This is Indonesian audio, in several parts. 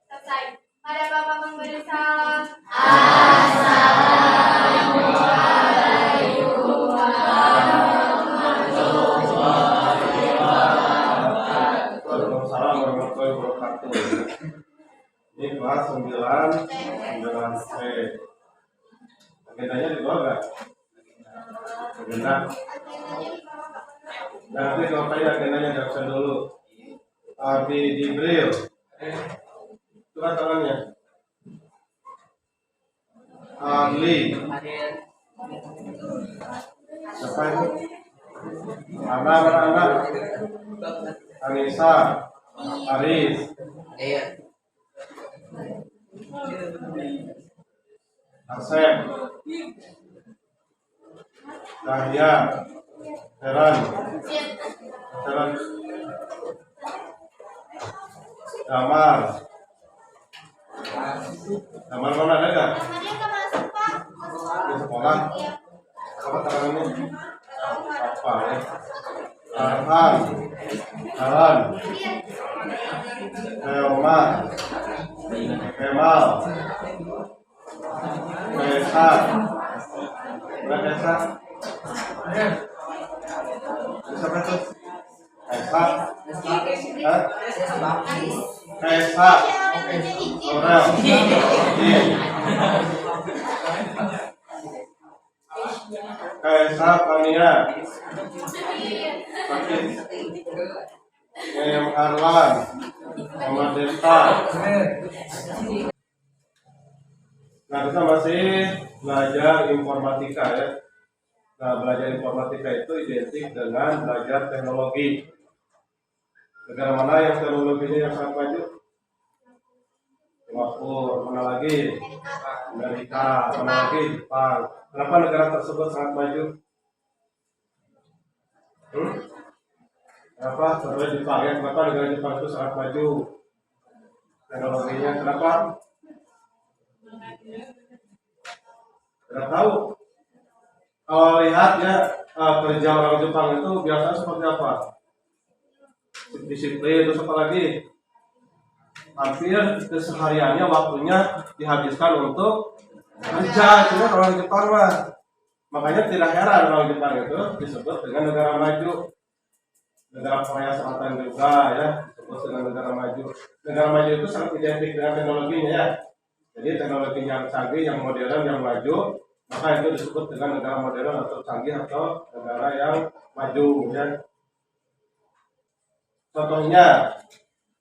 Selesai. Pada Bapak memberi salam. Waalaikumsalam warahmatullahi wabarakatuh. Ini kelas 9C. Agendanya di bawah nggak? Agenda. Nah, nanti kalau tanya agendanya di absen dulu. Abi Jibril. Itu kan tangannya. Ali. Siapa itu? Anak. Anissa. Aris. Asep. Dahlia. Heran. Jamal. Jamal mana ada nggak? Dia nggak masuk, Pak. Di sekolah. Apa tangannya? Apa ya? Arhan. Keoma. Kemal. Kaisa. Kaisa. Siapa itu? Kaisa. Kaisa. Aurel. Kaisa Kania. Em Arlan. Muhammad Desta. Nah, kita masih belajar informatika ya. Nah, belajar informatika itu identik dengan belajar teknologi. Negara mana yang teknologinya yang sangat maju? Singapura, mana lagi? Amerika, mana lagi? Jepang. Kenapa negara tersebut sangat maju? Kenapa? Contohnya Jepang ya. Kenapa negara Jepang itu sangat maju? Teknologinya kenapa? Tidak tahu. Kalau lihat ya kerja orang Jepang itu biasanya seperti apa? Disiplin, terus apa lagi? Hampir kesehariannya waktunya dihabiskan untuk kerja, cuma orang Jepang mah. Makanya tidak heran orang Jepang itu disebut dengan negara maju. Negara Korea Selatan juga ya disebut dengan negara maju. Negara maju itu sangat identik dengan teknologinya ya. Jadi teknologinya yang canggih, yang modern, yang maju, maka itu disebut dengan negara modern atau canggih atau negara yang maju ya. Contohnya,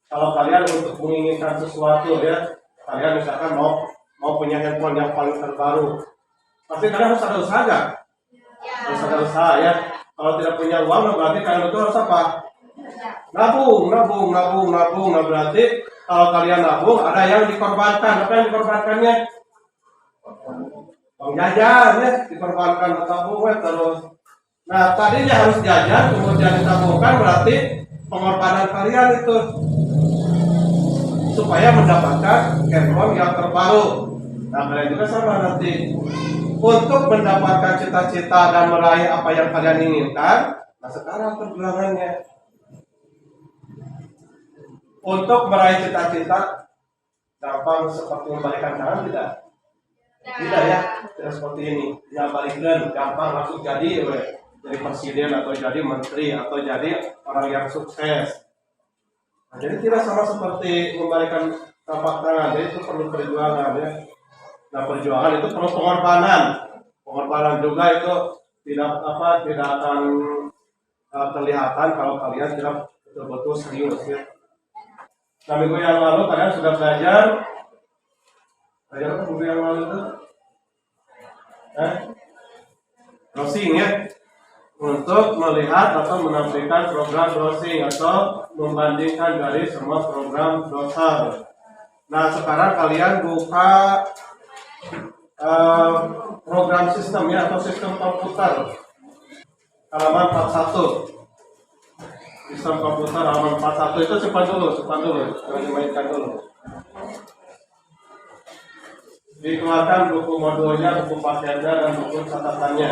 kalau kalian untuk menginginkan sesuatu ya, kalian misalkan mau punya handphone yang paling terbaru, pasti kalian harus ada usaha nggak? Harus ada usaha ya. Kalau tidak punya uang, berarti kalian itu harus apa? Nabung. Nah, berarti kalau kalian nabung, ada yang dikorbankan. Apa yang dikorbankannya? Uang jajan ya, dikorbankan tabung terus. Nah, tadinya harus jajan, kemudian ditabungkan, berarti pengorbanan kalian itu supaya mendapatkan handphone yang terbaru. Nah, kalian juga sama nanti untuk mendapatkan cita-cita dan meraih apa yang kalian inginkan. Nah, sekarang perjuangannya untuk meraih cita-cita gampang seperti membalikan tangan tidak? Tidak ya, tidak seperti ini. Ya balikan gampang langsung jadi presiden atau jadi menteri atau jadi orang yang sukses. Nah, jadi tidak sama seperti membalikan telapak tangan. Jadi itu perlu perjuangan ya. Nah, perjuangan itu perlu pengorbanan. Pengorbanan juga itu tidak akan kelihatan kalau kalian tidak betul-betul serius ya. Nah, minggu yang lalu kalian sudah belajar apa minggu yang lalu itu? Browsing ya. Untuk melihat atau menampilkan program browsing atau membandingkan dari semua program browser. Nah, sekarang kalian buka program sistem ya atau sistem komputer halaman 41. Sistem komputer halaman 41 itu simpan dulu, jangan dimainkan dulu. Dikeluarkan buku modulnya, buku pasiennya, dan buku catatannya.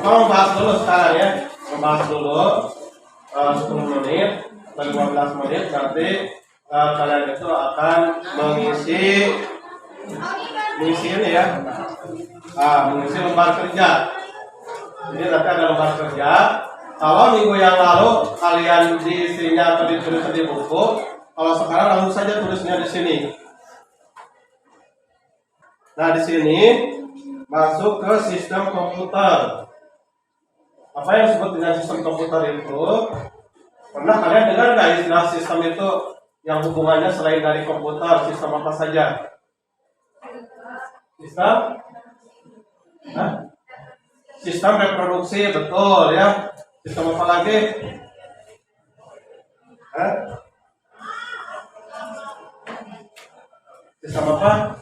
Kita membahas dulu sekarang ya, membahas dulu 10 menit atau 15 menit nanti kalian itu akan mengisi ini ya, mengisi lembar kerja. Jadi nanti ada lembar kerja. Kalau minggu yang lalu kalian diisinya atau ditulis di buku, kalau sekarang langsung saja tulisnya di sini. Nah, di sini masuk ke sistem komputer. Apa yang disebut dengan sistem komputer itu? Pernah kalian dengar nggak istilah sistem itu yang hubungannya selain dari komputer? Sistem apa saja? Sistem? Sistem reproduksi, betul ya. Sistem apa lagi? Sistem apa?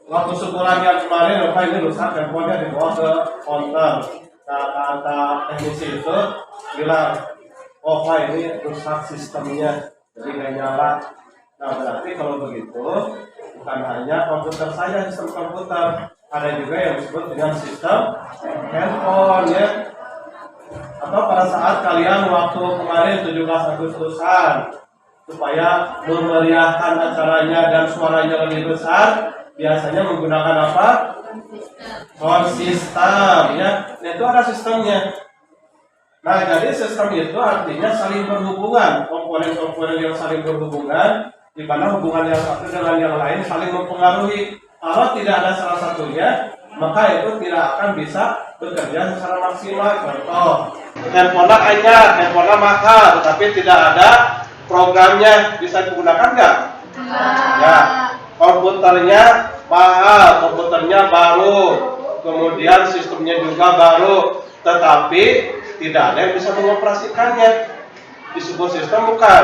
Waktu sebulan yang kemarin, ini rusak handphonenya dibawa ke counter. Nah, kata teknisi itu bilang, oh Pak, ini rusak sistemnya, jadi nggak nyala. Nah, berarti kalau begitu, bukan hanya komputer saja, sistem komputer, ada juga yang disebut dengan sistem handphone ya. Atau pada saat kalian waktu kemarin 17 Agustusan, supaya memeriahkan acaranya dan suaranya lebih besar, biasanya menggunakan apa? Sound system ya. Nah, itu ada sistemnya. Nah, jadi sistem itu artinya saling berhubungan, komponen-komponen yang saling berhubungan, di mana hubungan yang satu dengan yang lain saling mempengaruhi. Kalau tidak ada salah satunya, maka itu tidak akan bisa bekerja secara maksimal. Contoh, handphone mahal, tetapi tidak ada programnya, bisa digunakan nggak? Ya. Komputernya mahal, komputernya baru, kemudian sistemnya juga baru, tetapi tidak ada yang bisa mengoperasikannya. Disebut sistem bukan?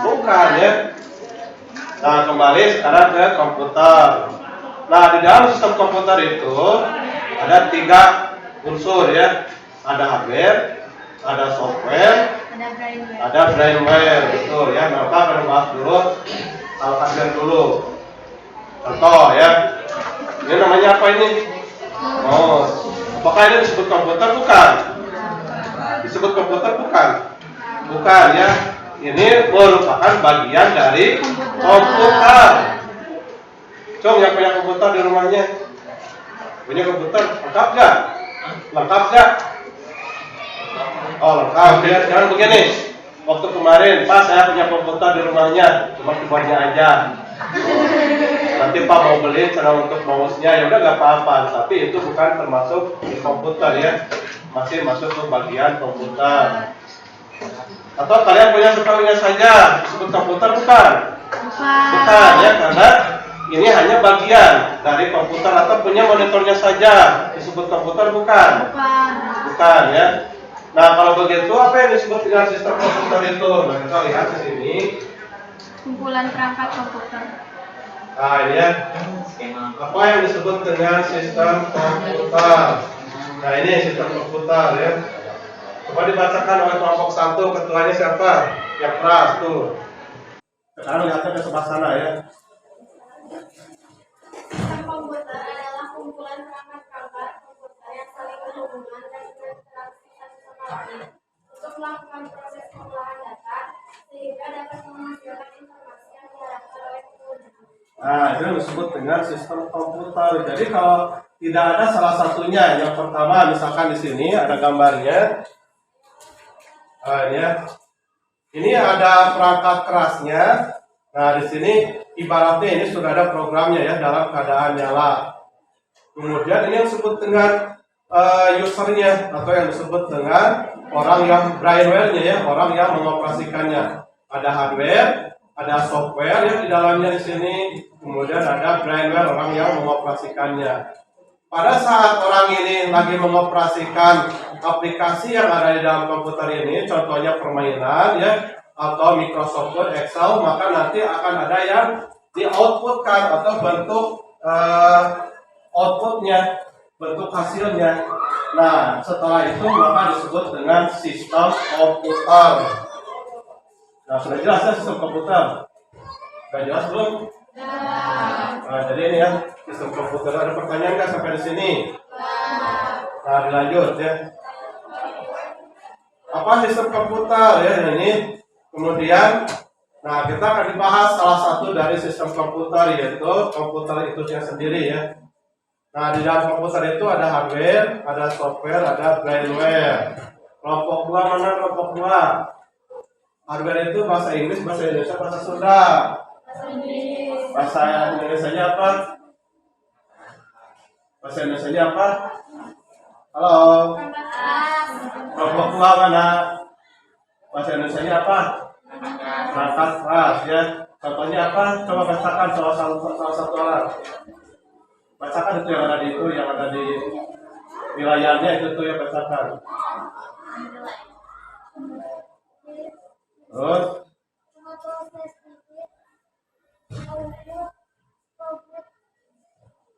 Bukan ya. Nah, kembali sekarang ke komputer. Nah, di dalam sistem komputer itu ada 3 unsur ya. Ada hardware, ada software, ada brainware. Betul ya. Maka kita bahas dulu hardware dulu. Contoh ya. Ini namanya apa ini? Oh, apakah ini disebut komputer? Bukan. Disebut komputer bukan? Bukan ya. Ini merupakan bagian dari komputer. Cong, yang punya komputer di rumahnya? Punya komputer? Lengkap gak? Lengkap gak? Oh, lengkap ya. Jangan begini. Waktu kemarin, Pak, saya punya komputer di rumahnya, cuma keyboardnya aja. Nanti Pak mau beli cara untuk mouse-nya, ya udah gak apa-apa. Tapi itu bukan termasuk di komputer ya. Masih masuk ke bagian komputer. Atau kalian punya spellingnya saja disebut komputer bukan? Bukan ya, karena ini hanya bagian dari komputer. Atau punya monitornya saja disebut komputer bukan? Bukan ya. Nah, kalau begitu apa yang disebut dengan sistem komputer itu? Nah, kita lihat di sini. Kumpulan perangkat komputer. Nah, ini ya. Apa yang disebut dengan sistem komputer? Nah, ini sistem komputer ya. Coba dibacakan oleh kelompok 1, ketuanya siapa? Yang keras tuh. Sekarang lihatnya ke sebelah sana ya. Sistem komputer adalah kumpulan perangkat-perangkat komputer yang saling berhubungan dan berinteraksi satu sama lain untuk melakukan proses pengolahan data sehingga dapat menghasilkan informasi yang diharapkan oleh pengguna. Nah, itu disebut dengan sistem komputer. Jadi kalau tidak ada salah satunya, yang pertama misalkan di sini ada gambarnya. Nah, ini ya. Ini ada perangkat kerasnya. Nah, di sini ibaratnya ini sudah ada programnya ya dalam keadaan nyala. Kemudian ini yang disebut dengan usernya atau yang disebut dengan orang yang brainware-nya ya, orang yang mengoperasikannya. Ada hardware, ada software yang di dalamnya di sini. Kemudian ada brainware, orang yang mengoperasikannya. Pada saat orang ini lagi mengoperasikan aplikasi yang ada di dalam komputer ini, contohnya permainan ya, atau Microsoft Word, Excel, maka nanti akan ada yang di outputkan atau bentuk outputnya, bentuk hasilnya. Nah, setelah itu maka disebut dengan sistem komputer. Nah, sudah jelas ya sistem komputer? Sudah jelas belum? Nah, jadi ini ya sistem komputer. Ada pertanyaan nggak sampai di sini? Nah, dilanjut ya. Apa sistem komputer ya ini? Kemudian, nah kita akan dibahas salah satu dari sistem komputer yaitu komputer itu sendiri ya. Nah, di dalam komputer itu ada hardware, ada software, ada brainware. Kelompok dua mana kelompok dua? Hardware itu bahasa Inggris, bahasa Indonesia, bahasa Sunda. Bahasa Indonesia apa? Bahasa Indonesia apa? Halo. Kelompok dua mana? Bahasa Indonesia apa? Perangkat keras ya. Contohnya apa? Coba bacakan salah satu alat. Bacakan itu yang ada di wilayahnya itu tuh ya bacakan. Terus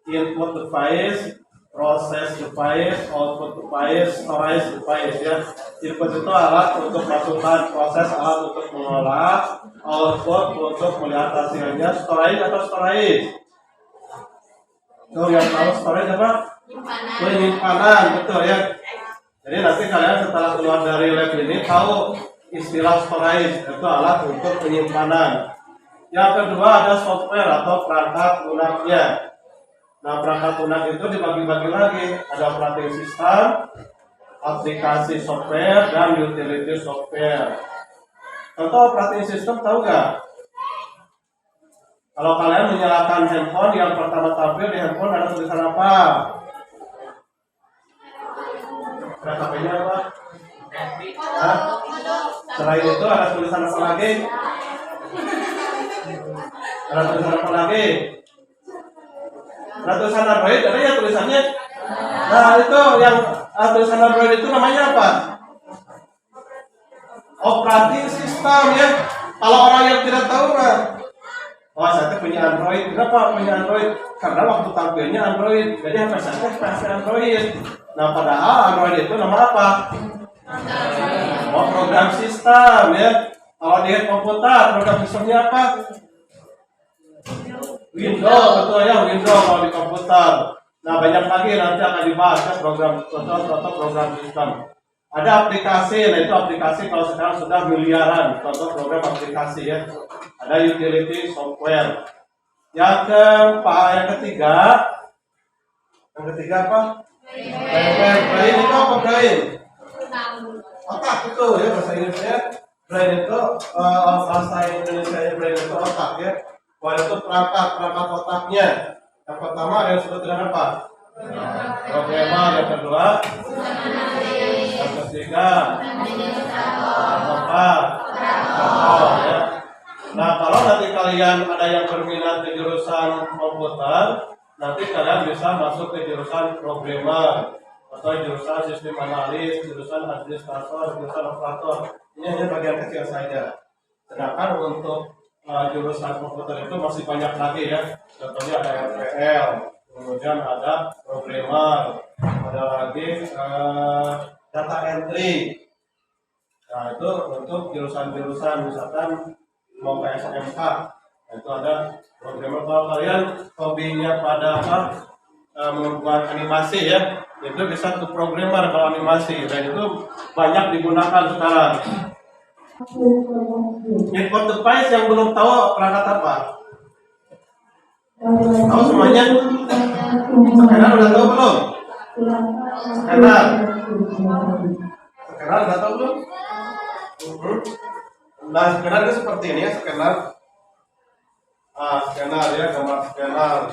input device, process device, output device, storage device ya. Input itu alat untuk masukkan proses, alat untuk mengolah, output untuk melihat hasilnya, storage atau storage. Tuh yang tahu storage apa? Penyimpanan, betul ya. Jadi nanti kalian setelah keluar dari lab ini tahu istilah storage, itu alat untuk penyimpanan. Yang kedua ada software atau perangkat lunaknya. Nah, perangkat lunak itu dibagi-bagi lagi. Ada operating system, aplikasi software, dan utility software. Contoh operating system tahu nggak? Kalau kalian menyalakan handphone, yang pertama tampil di handphone ada tulisan apa? HP-nya apa? Hah? Selain itu ada tulisan apa lagi? Ada tulisan apa lagi? Ada tulisan Android, ada ya tulisannya. Nah itu yang tulisan Android itu namanya apa? Operating system ya. Kalau orang yang tidak tahu mah, oh saya punya Android. Kenapa punya Android? Karena waktu tampilnya Android. Jadi apa saya pakai Android. Nah padahal Android itu nama apa? Oh program sistem ya. Kalau di komputer program sistemnya apa? Windows, betul ya Windows kalau di komputer. Nah banyak lagi nanti akan dibahas ya contoh program sistem. Ada aplikasi, nah itu aplikasi kalau sekarang sudah miliaran. Contoh program aplikasi ya. Ada utility software. Yang ketiga apa? Brain itu apa brain? Otak itu ya bahasa Inggrisnya. Brain itu bahasa Indonesia brain itu otak ya. Wah itu perangkat otaknya. Yang pertama ada yang disebut dengan apa? Programmer. Yang kedua, yang ketiga, keempat, ya. Nah kalau nanti kalian ada yang berminat di jurusan komputer, nanti kalian bisa masuk ke jurusan programmer atau jurusan sistem analis, jurusan administrator, jurusan operator. Ini hanya bagian kecil saja. Sedangkan untuk jurusan komputer itu masih banyak lagi ya. Contohnya ada RPL, kemudian ada programmer, ada lagi data entry. Nah itu untuk jurusan-jurusan misalkan mau ke SMK, nah, itu ada programmer. Kalau kalian hobinya pada apa membuat animasi ya, itu bisa untuk programmer kalau animasi dan itu banyak digunakan sekarang. Input device yang belum tahu perangkat apa? Tahu semuanya? Skenar udah tahu belum? Skenar udah tahu belum? Nah skenar itu seperti ini ya skenar. Skenar ya, gambar skenar.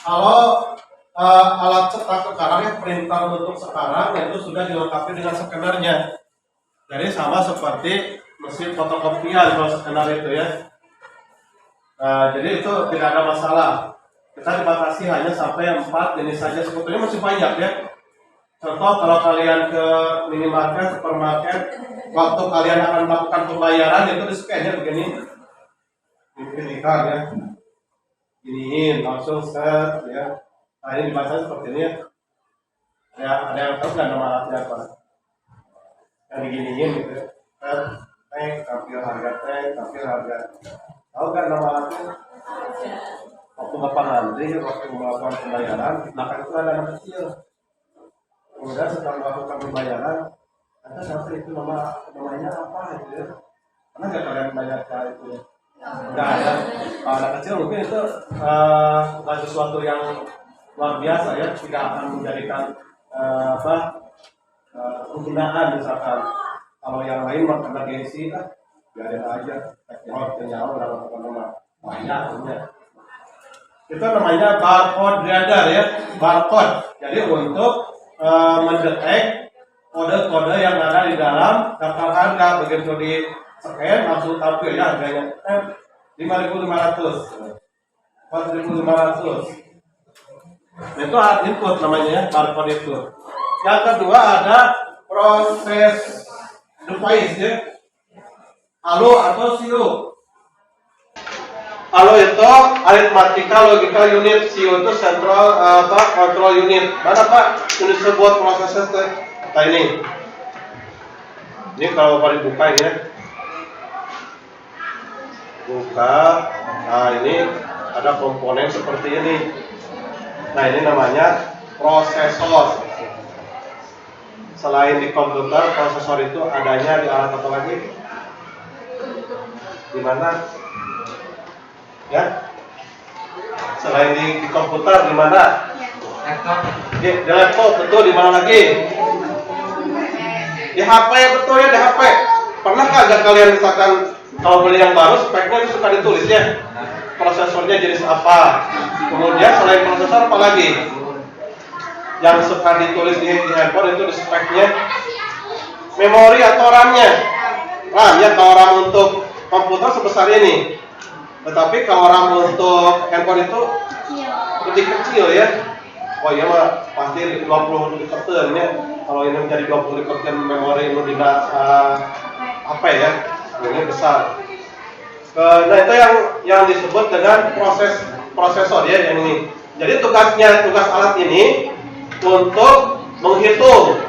Kalau alat cetak sekarang ya printer untuk sekarang itu sudah dilengkapi dengan skenernya. Jadi sama seperti mesin fotokopian kalau skenar itu ya. Nah, jadi itu tidak ada masalah. Kita dibatasi hanya sampai 4 jenis saja. Sebetulnya masih banyak ya. Contoh kalau kalian ke minimarket, supermarket, waktu kalian akan melakukan pembayaran itu di scan ya begini. Dipilihkan ya. Iniin langsung set ya. Nah ini dibaca seperti ini ya. Ada yang tahu nggak nama alatnya apa? Yang diginiin gitu ya. Tampil harga, tampil harga. Tahu kan nama alatnya? Waktu Bapak ngantri, waktu melakukan pembayaran, di belakang itu ada anak kecil. Kemudian setelah melakukan pembayaran, ada satu itu namanya apa gitu ya? Karena nggak kalian banyak itu ya. Nggak ada. Anak kecil mungkin itu bukan sesuatu yang luar biasa ya, tidak akan menjadikan penghinaan misalkan. Kalau yang lain mah karena gengsi kan, biarin aja. Nyawa dalam nama banyak. Itu namanya barcode reader ya, barcode. Jadi untuk mendetek kode-kode yang ada di dalam daftar harga, begitu di scan langsung tampil ya harganya 5.500, 4.500. Itu hard input namanya ya, barcode itu. Yang kedua ada proses device ya, ALO atau SIO. ALO itu arithmetic logika unit, SIO itu central control unit. Mana Pak? Ini sebuah prosesnya kayak ini. Ini kalau Bapak dibuka ini ya. Buka. Nah, ini ada komponen seperti ini. Nah, ini namanya prosesor. Selain di komputer, prosesor itu adanya di alat apa lagi? Di mana? Ya? Selain di komputer di mana? Laptop. Di laptop, betul. Di mana lagi? Di HP, betul ya, di HP. Pernahkah agak kalian misalkan kalau beli yang baru speknya itu suka ditulis ya? Prosesornya jenis apa? Kemudian selain prosesor apa lagi? Yang suka ditulis di handphone itu di speknya memori atau RAM-nya. RAM-nya kalau RAM untuk komputer sebesar ini. Tetapi kalau RAM untuk handphone itu lebih kecil ya. Oh iya mah pasti 20 persen ya. Kalau ini menjadi 20 persen memori ini apa ya? Ini besar. Nah itu yang disebut dengan prosesor ya yang ini. Jadi tugas alat ini untuk menghitung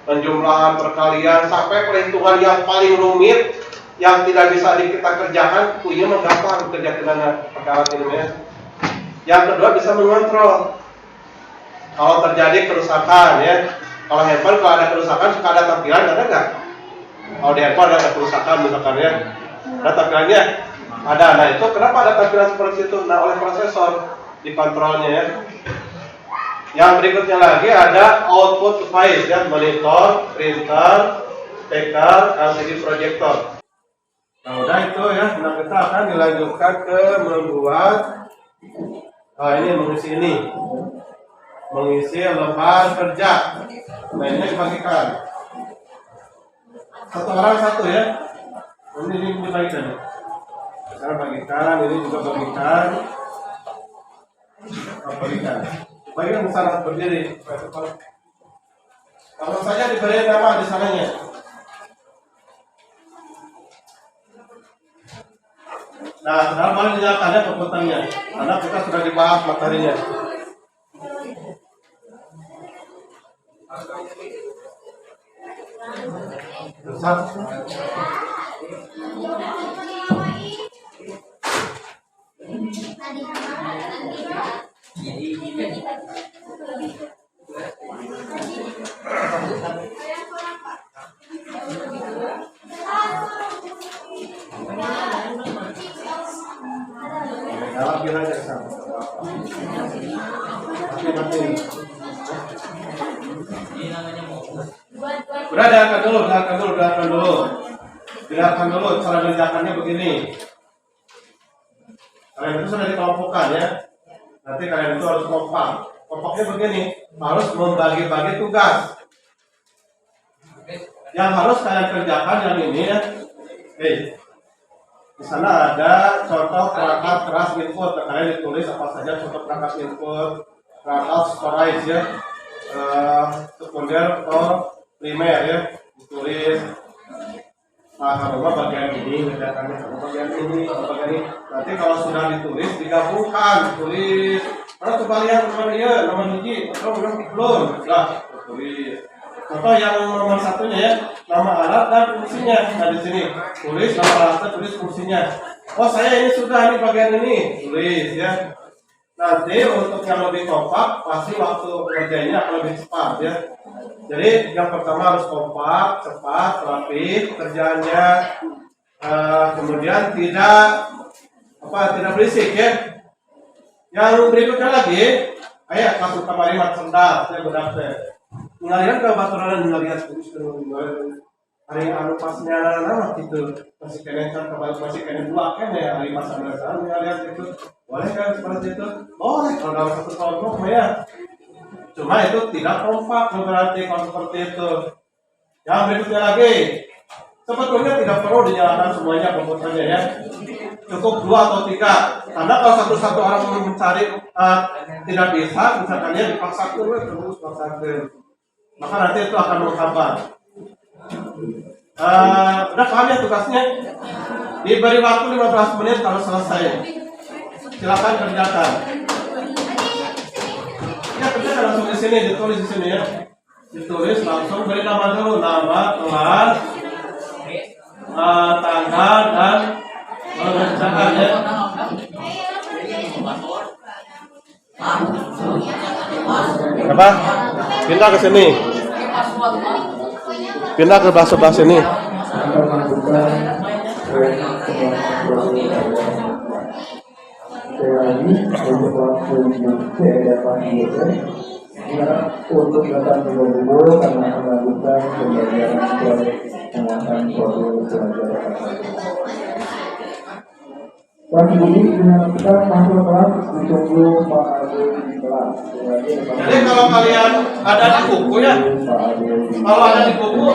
penjumlahan, perkalian sampai perhitungan yang paling rumit yang tidak bisa kita kerjakan, itu menggampang kerja dengan perkara ini ya. Yang kedua bisa mengontrol kalau terjadi kerusakan ya. Kalau handphone kalau ada kerusakan suka ada tampilan, ada nggak? Kalau di handphone ada kerusakan misalkan ya, ada tampilannya ada. Nah itu kenapa ada tampilan seperti itu? Nah oleh prosesor dikontrolnya ya. Yang berikutnya lagi ada output device ya, monitor, printer, speaker, LCD projector. Nah udah itu ya, nah kita akan dilanjutkan ke membuat ini mengisi lembar kerja. Nah ini dibagikan satu orang satu ya. Ini dibagikan. Sekarang bagikan, ini juga bagikan. Bagikan sana berdiri. Kalau saja diberi nama di sananya. Nah, sekarang mari dinyalakannya komputernya, karena kita sudah dibahas materinya. Udah dengarkan dulu cara mengerjakannya begini. Kalian itu sudah dikelompokkan ya. Nanti kalian itu harus kompak. Kompaknya begini, harus membagi-bagi tugas. Yang harus kalian kerjakan yang ini ya. Di sana ada contoh perangkat keras input. Kalian ditulis apa saja contoh perangkat input, perangkat storage ya, sekunder atau primer ya, ditulis. Nah, kalau bagian ini, kerjakannya sama bagian ini. Nanti kalau sudah ditulis, digabungkan, tulis. Mana kembalian nama dia, nama hiji, atau belum, lah, tulis. Contoh yang nomor satunya ya, nama alat dan fungsinya. Nah di sini tulis nama alatnya, tulis fungsinya. Oh saya ini sudah ini bagian ini, tulis ya. Nanti untuk yang lebih kompak pasti waktu kerjanya akan lebih cepat ya. Jadi yang pertama harus kompak, cepat, rapi kerjanya. Kemudian tidak berisik ya. Yang berikutnya lagi, ayat masuk kamar mat sendat ya bedak teh. Ngalian ke baturan ngalian terus hari anu pasnya nama gitu masih kena kan masih kena dua kan ya hari masa belasan ngalian itu boleh kan seperti itu boleh kalau dalam satu kelompok ya. Cuma itu tidak kompak berarti kalau seperti itu. Yang berikutnya lagi, sebetulnya tidak perlu dinyalakan semuanya komputernya ya. Cukup 2 atau 3. Karena kalau satu orang mencari tidak bisa kalian dipaksakan terus paksakan. Maka nanti itu akan menghambat. Udah paham ya tugasnya? Diberi waktu 15 menit kalau selesai. Silakan kerjakan. Ya kerjakan langsung di sini, ditulis di sini ya. Ditulis langsung beri nama dulu, nama, kelas, tanggal dan mengerjakan ya. Apa? Pindah ke sini. Pindah ke sebelah sini. Untuk datang ke Bogor karena melakukan pembelajaran proyek penguatan produk pelajaran. Kelas ini diharapkan masuk kelas ditunggu Pak Ade di kelas. Jadi kalau kalian ada di buku ya, kalau ada di buku,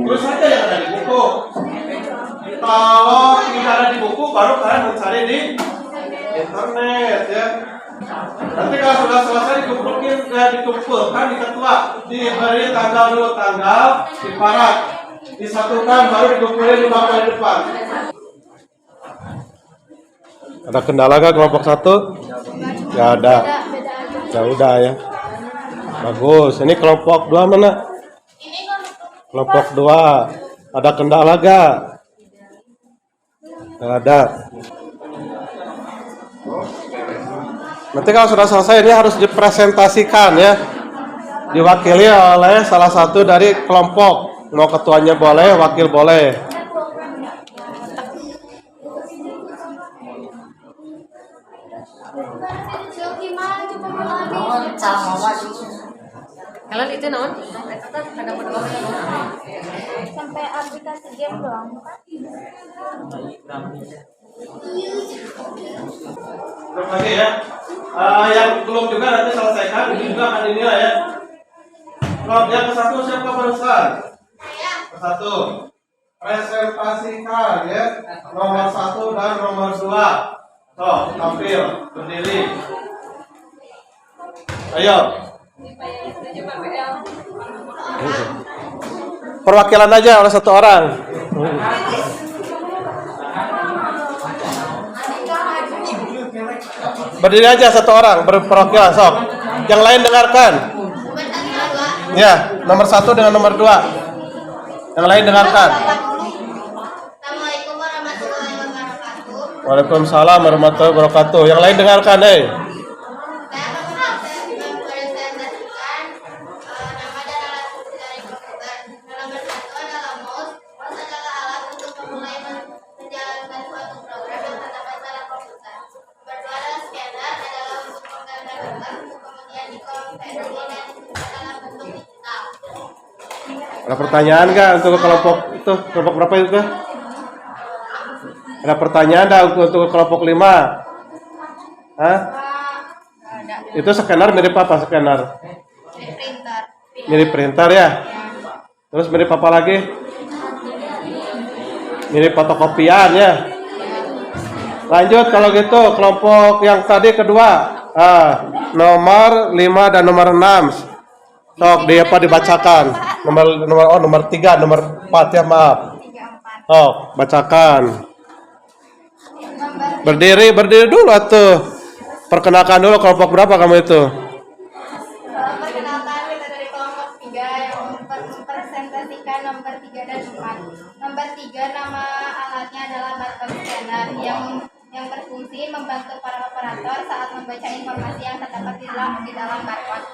terus saja yang ada di buku. Kalau tidak ada di buku, baru kalian mencari di internet ya. Nanti kalau sudah selesai dikumpulkan di ketua, diberi tanggal dulu tanggal, diparak, disatukan, baru dikumpulin di bapak depan. Ada kendala nggak kelompok 1? Nggak ada. Ya udah ya. Bagus. Ini kelompok 2 mana? Kelompok 2. Ada kendala nggak? Nggak ada. Nanti kalau sudah selesai ini harus dipresentasikan ya. Diwakili oleh salah satu dari kelompok. Mau ketuanya boleh, wakil boleh. Kalian itu non? Sampai aplikasi game doang kan? Terus lagi ya, yang belum juga nanti selesaikan, ini juga akan dinilai ya. Kalau yang ke-1 siapa barusan? Ke-1 presentasikan ya, nomor 1 dan nomor 2. Tuh, tampil, berdiri. Ayo. Perwakilan aja oleh 1 orang. Berdiri aja 1 orang, berperwakilan sok. Yang lain dengarkan. Ya, nomor 1 dengan nomor 2. Yang lain dengarkan. Assalamualaikum warahmatullahi wabarakatuh. Waalaikumsalam warahmatullahi wabarakatuh. Yang lain dengarkan, Saya mempresentasikan nama dan alat fungsi dari komputer. Nomor 1 adalah mouse. Mouse adalah alat untuk memulai menjalankan suatu program yang terdapat dalam komputer. Nomor 2 adalah scanner, adalah untuk menggambar gambar, kemudian dikonversi dan dalam bentuk digital. ada pertanyaan nggak untuk kelompok itu? Kelompok berapa itu? Ada pertanyaan nggak untuk kelompok 5? Hah? Itu scanner mirip apa scanner? Printer. Mirip printer ya? Terus mirip apa lagi? Mirip fotokopian ya? Lanjut kalau gitu kelompok yang tadi kedua, nomor 5 dan nomor 6. Sok dia apa dibacakan? Nomor 3, nomor 4 ya maaf. Sok bacakan. Berdiri dulu atuh. Perkenalkan dulu kelompok berapa kamu itu? Perkenalkan kita dari kelompok 3 yang Juga nama alatnya adalah barcode scanner yang berfungsi membantu para operator saat membaca informasi yang terdapat di dalam barcode.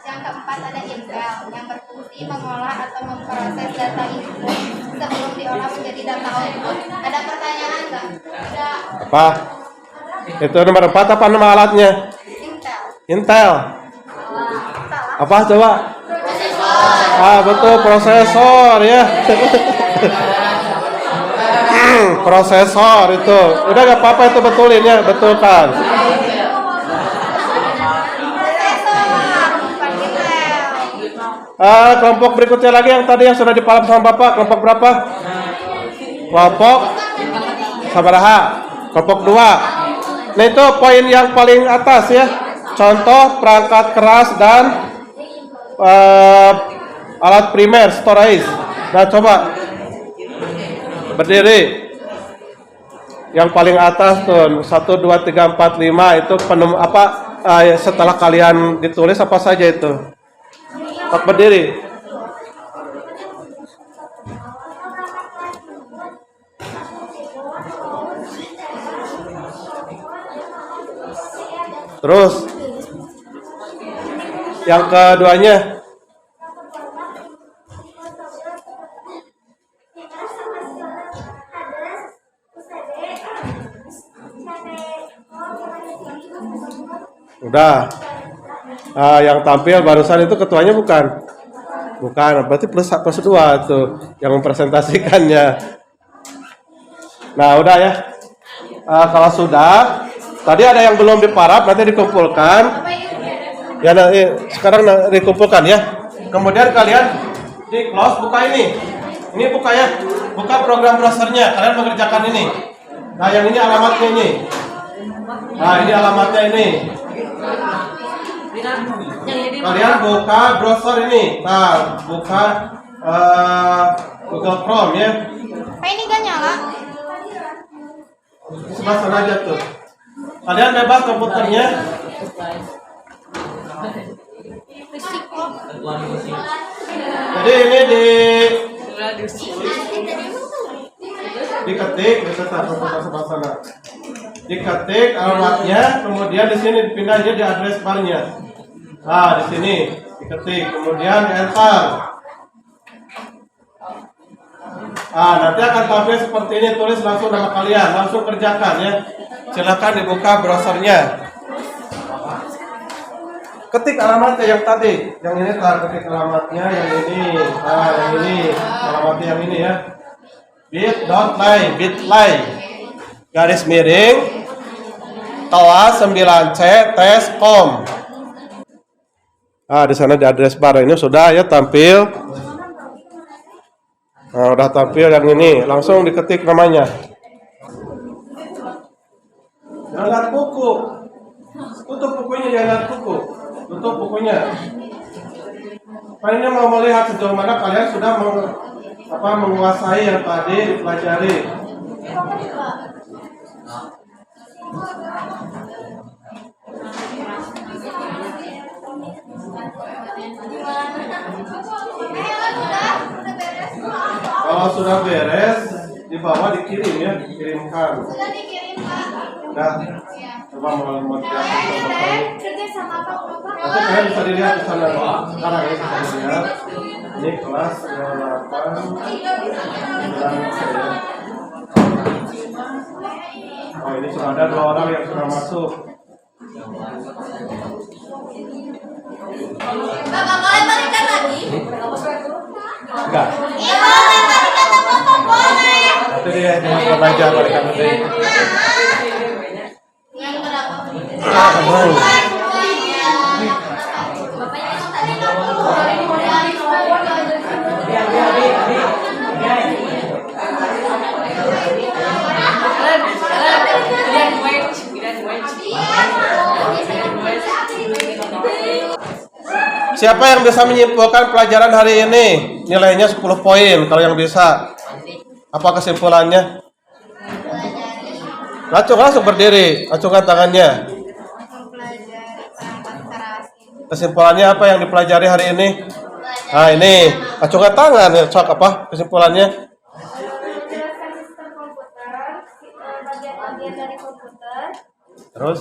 Yang keempat ada Intel yang berfungsi mengolah atau memproses data input sebelum diolah menjadi data output. Ada pertanyaan nggak? Ada. Apa? Itu nomor 4 apa nama alatnya? Intel. Intel. Salah. Apa coba? Prosesor. Betul, prosesor ya. Prosesor itu. Udah gak apa-apa itu betulin ya, betulkan. Kelompok berikutnya lagi yang tadi yang sudah dipaham sama Bapak, kelompok berapa? Kelompok sabaraha? Kelompok 2. Nah itu poin yang paling atas ya. Contoh perangkat keras dan alat primer storage. Nah coba berdiri. Yang paling atas tuh 1, 2, 3, 4, 5 itu setelah kalian ditulis apa saja itu? Pak berdiri. Terus yang keduanya udah. Yang tampil barusan itu ketuanya bukan? Bukan, berarti plus 2 tuh yang mempresentasikannya. Nah udah ya. Kalau sudah, tadi ada yang belum diparap nanti dikumpulkan. Ya sekarang dikumpulkan ya. Kemudian kalian di close buka ini. Ini buka ya. Buka program browsernya. Kalian mengerjakan ini. Nah yang ini alamatnya ini. Nah ini alamatnya ini. Kalian buka browser ini. Nah buka Google Chrome ya. Pak ini gak nyala? Sebelah sana aja tuh. Kalian bebas komputernya. Jadi ini diketik, sebelah sana. Diketik alamatnya, kemudian di sini dipindah aja di address barnya. Nah, di sini diketik, kemudian enter. Nanti akan tampil seperti ini, tulis langsung nama kalian, langsung kerjakan ya. Silakan dibuka browsernya. Ketik alamatnya yang tadi, yang ini ketik alamatnya yang ini, yang ini alamatnya yang ini ya. bit.ly garis miring kelas 9C tes.com. Di sana di address bar ini sudah ya tampil. Nah, udah tampil yang ini, langsung diketik namanya. Jangan lihat buku. Tutup bukunya, jangan lihat buku. Tutup bukunya. Ini mau melihat sejauh mana kalian sudah menguasai yang tadi dipelajari. Kalau sudah beres, di bawah dikirim ya, dikirimkan. Sudah dikirim Pak. Udah. Ya. Coba mau Kerja sama Pak Bapak. nanti kalian bisa dilihat di sana. Sekarang ini bisa dilihat. Ini kelas 8. Oh ini sudah ada 2 orang yang sudah masuk. Bapak boleh balikan lagi? Enggak. Iya boleh balikan Bapak boleh. Nanti dia belajar balikan nanti. Yang berapa? Siapa yang bisa menyimpulkan pelajaran hari ini? Nilainya 10 poin kalau yang bisa. Apa kesimpulannya? Langsung berdiri, acungkan tangannya. Kesimpulannya apa yang dipelajari hari ini? Nah ini, acungkan tangan. Sok apa kesimpulannya? Terus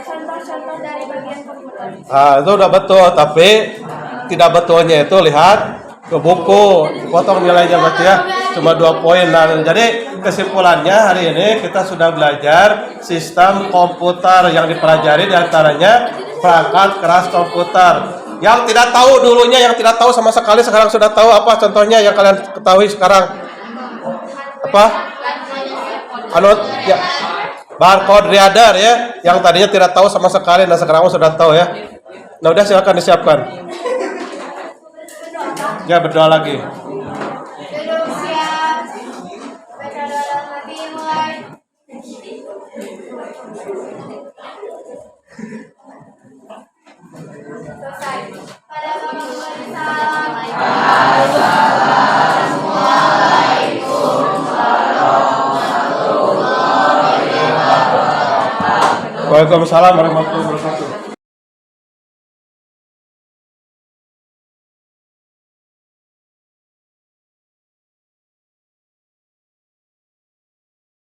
contoh-contoh dari bagian komputer. itu udah betul, tapi tidak betulnya itu lihat ke buku, potong nilainya berarti ya cuma 2 poin. Nah, jadi kesimpulannya hari ini kita sudah belajar sistem komputer yang dipelajari diantaranya perangkat keras komputer. Yang tidak tahu dulunya, yang tidak tahu sama sekali sekarang sudah tahu apa contohnya yang kalian ketahui sekarang? Apa? Ya, barcode reader ya, yang tadinya tidak tahu sama sekali, nah sekarang sudah tahu ya. Nah udah silakan disiapkan. Ya berdoa lagi. Duduk siap. Baca doa Nabi mulai. Selesai. Pada Muhammad Waalaikumsalam warahmatullahi wabarakatuh.